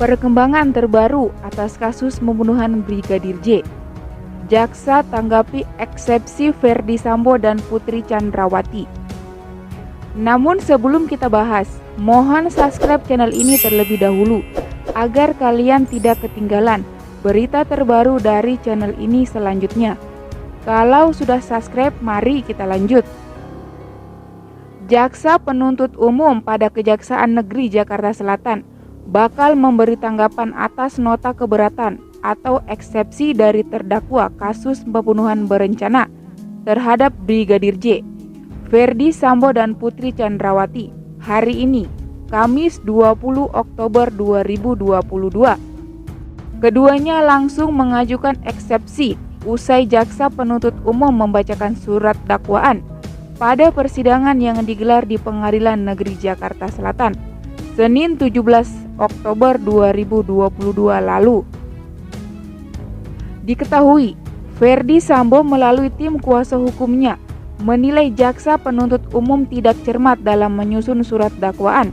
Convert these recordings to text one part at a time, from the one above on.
Perkembangan terbaru atas kasus pembunuhan Brigadir J. Jaksa tanggapi eksepsi Ferdy Sambo dan Putri Chandrawati. Namun sebelum kita bahas, mohon subscribe channel ini terlebih dahulu agar kalian tidak ketinggalan berita terbaru dari channel ini selanjutnya. Kalau sudah subscribe, mari kita lanjut. Jaksa penuntut umum pada Kejaksaan Negeri Jakarta Selatan bakal memberi tanggapan atas nota keberatan atau eksepsi dari terdakwa kasus pembunuhan berencana terhadap Brigadir J, Ferdy Sambo dan Putri Chandrawati hari ini, Kamis 20 Oktober 2022. Keduanya langsung mengajukan eksepsi usai jaksa penuntut umum membacakan surat dakwaan pada persidangan yang digelar di Pengadilan Negeri Jakarta Selatan, Senin 17 Oktober 2022 lalu. Diketahui, Ferdy Sambo melalui tim kuasa hukumnya menilai jaksa penuntut umum tidak cermat dalam menyusun surat dakwaan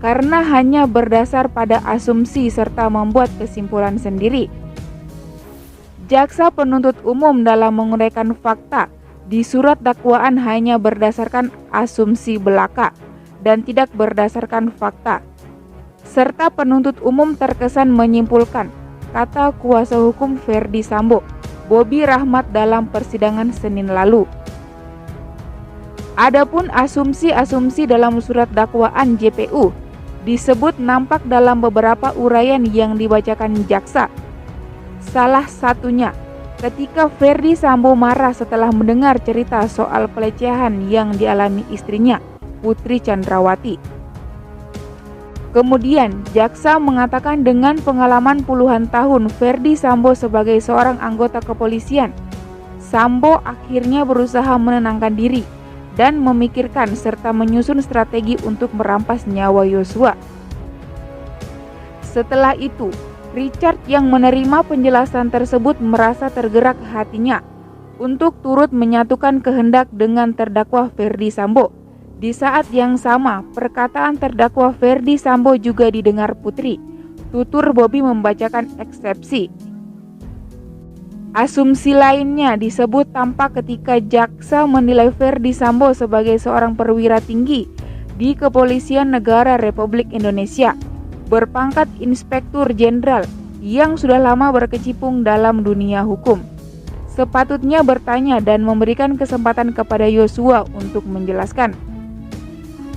karena hanya berdasar pada asumsi serta membuat kesimpulan sendiri. Jaksa penuntut umum dalam menguraikan fakta di surat dakwaan hanya berdasarkan asumsi belaka dan tidak berdasarkan fakta. Serta penuntut umum terkesan menyimpulkan, kata kuasa hukum Ferdy Sambo, Bobi Rahmat dalam persidangan Senin lalu. Adapun asumsi-asumsi dalam surat dakwaan JPU disebut nampak dalam beberapa uraian yang dibacakan jaksa. Salah satunya, ketika Ferdy Sambo marah setelah mendengar cerita soal pelecehan yang dialami istrinya, Putri Chandrawati. Kemudian, jaksa mengatakan dengan pengalaman puluhan tahun Ferdy Sambo sebagai seorang anggota kepolisian, Sambo akhirnya berusaha menenangkan diri dan memikirkan serta menyusun strategi untuk merampas nyawa Yosua. Setelah itu, Richard yang menerima penjelasan tersebut merasa tergerak hatinya untuk turut menyatukan kehendak dengan terdakwa Ferdy Sambo. Di saat yang sama, perkataan terdakwa Ferdy Sambo juga didengar Putri. Tutur Bobi membacakan eksepsi. Asumsi lainnya disebut tampak ketika jaksa menilai Ferdy Sambo sebagai seorang perwira tinggi di Kepolisian Negara Republik Indonesia, berpangkat Inspektur Jenderal yang sudah lama berkecimpung dalam dunia hukum. Sepatutnya bertanya dan memberikan kesempatan kepada Yosua untuk menjelaskan.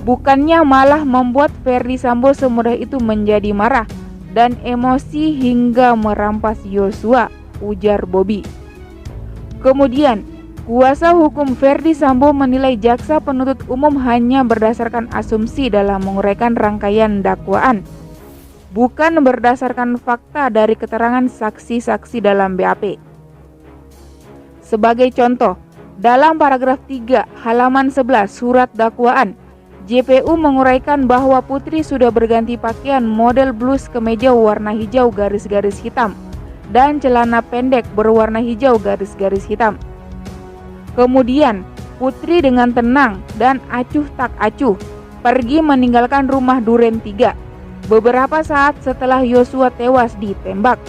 Bukannya malah membuat Ferdy Sambo semudah itu menjadi marah dan emosi hingga merampas Yosua, ujar Bobi. Kemudian, kuasa hukum Ferdy Sambo menilai jaksa penuntut umum hanya berdasarkan asumsi dalam menguraikan rangkaian dakwaan, bukan berdasarkan fakta dari keterangan saksi-saksi dalam BAP. Sebagai contoh, dalam paragraf 3 halaman 11 surat dakwaan, JPU menguraikan bahwa Putri sudah berganti pakaian model blus kemeja warna hijau garis-garis hitam dan celana pendek berwarna hijau garis-garis hitam. Kemudian, Putri dengan tenang dan acuh tak acuh pergi meninggalkan rumah Duren 3 beberapa saat setelah Yosua tewas ditembak.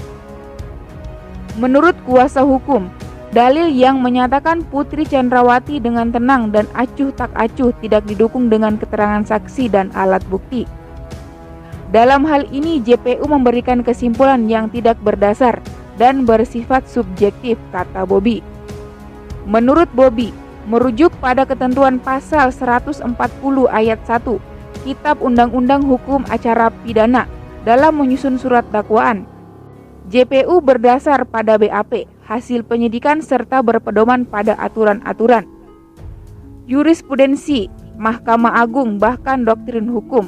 Menurut kuasa hukum, dalil yang menyatakan Putri Chandrawati dengan tenang dan acuh tak acuh tidak didukung dengan keterangan saksi dan alat bukti. Dalam hal ini JPU memberikan kesimpulan yang tidak berdasar dan bersifat subjektif, kata Bobi. Menurut Bobi, merujuk pada ketentuan pasal 140 ayat 1 Kitab Undang-Undang Hukum Acara Pidana dalam menyusun surat dakwaan, JPU berdasar pada BAP, hasil penyidikan serta berpedoman pada aturan-aturan jurisprudensi Mahkamah Agung bahkan doktrin hukum,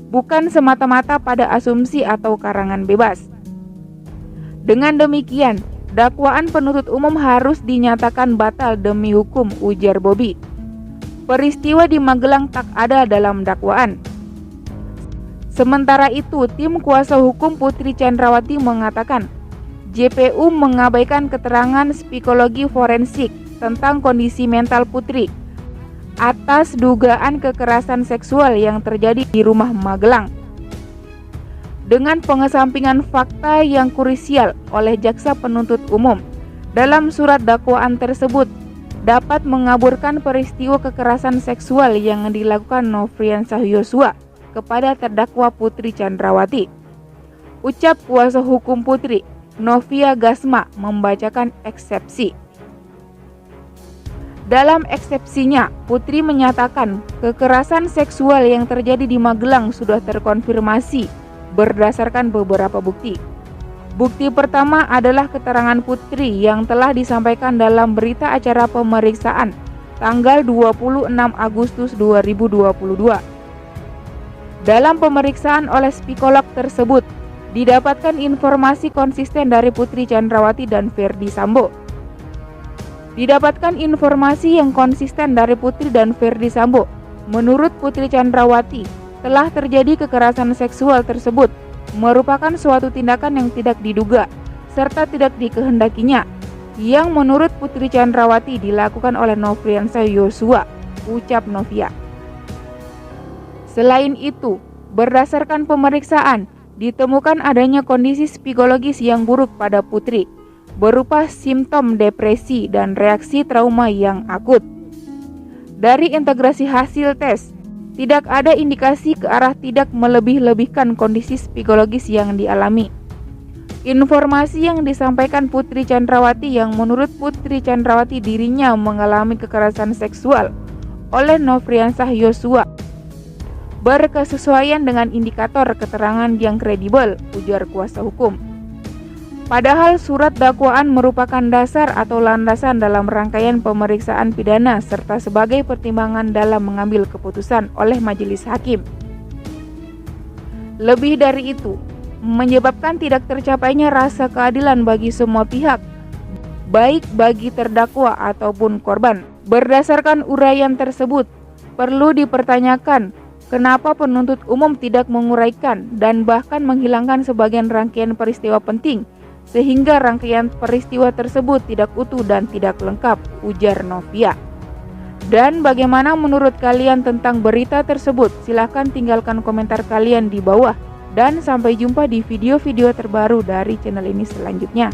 bukan semata-mata pada asumsi atau karangan bebas. Dengan demikian, dakwaan penuntut umum harus dinyatakan batal demi hukum, ujar Bobi. Peristiwa di Magelang tak ada dalam dakwaan. Sementara itu, tim kuasa hukum Putri Chandrawati mengatakan JPU mengabaikan keterangan psikologi forensik tentang kondisi mental Putri atas dugaan kekerasan seksual yang terjadi di rumah Magelang. dengan pengesampingan fakta yang krusial oleh jaksa penuntut umum dalam surat dakwaan tersebut dapat mengaburkan peristiwa kekerasan seksual yang dilakukan Nofriansah Yosua kepada terdakwa Putri Chandrawati. Ucap kuasa hukum Putri, Novia Gasma, membacakan eksepsi. Dalam eksepsinya, Putri menyatakan kekerasan seksual yang terjadi di Magelang sudah terkonfirmasi berdasarkan beberapa bukti. Bukti pertama adalah keterangan Putri yang telah disampaikan dalam berita acara pemeriksaan tanggal 26 Agustus 2022. Dalam pemeriksaan oleh psikolog tersebut, didapatkan informasi konsisten dari Putri Chandrawati dan Ferdi Sambo. Didapatkan informasi yang konsisten dari Putri dan Ferdi Sambo. Menurut Putri Chandrawati, telah terjadi kekerasan seksual tersebut merupakan suatu tindakan yang tidak diduga serta tidak dikehendakinya, yang menurut Putri Chandrawati dilakukan oleh Nofriansah Yosua, ucap Novia. Selain itu, berdasarkan pemeriksaan, ditemukan adanya kondisi psikologis yang buruk pada Putri, berupa simptom depresi dan reaksi trauma yang akut. Dari integrasi hasil tes, tidak ada indikasi ke arah tidak melebih-lebihkan kondisi psikologis yang dialami. Informasi yang disampaikan Putri Chandrawati yang menurut Putri Chandrawati dirinya mengalami kekerasan seksual oleh Nofriansah Yosua berkesesuaian dengan indikator keterangan yang kredibel, ujar kuasa hukum. Padahal surat dakwaan merupakan dasar atau landasan dalam rangkaian pemeriksaan pidana serta sebagai pertimbangan dalam mengambil keputusan oleh majelis hakim. Lebih dari itu, menyebabkan tidak tercapainya rasa keadilan bagi semua pihak, baik bagi terdakwa ataupun korban. Berdasarkan uraian tersebut, perlu dipertanyakan kenapa penuntut umum tidak menguraikan dan bahkan menghilangkan sebagian rangkaian peristiwa penting, sehingga rangkaian peristiwa tersebut tidak utuh dan tidak lengkap, ujar Novia. Dan bagaimana menurut kalian tentang berita tersebut? Silahkan tinggalkan komentar kalian di bawah. Dan sampai jumpa di video-video terbaru dari channel ini selanjutnya.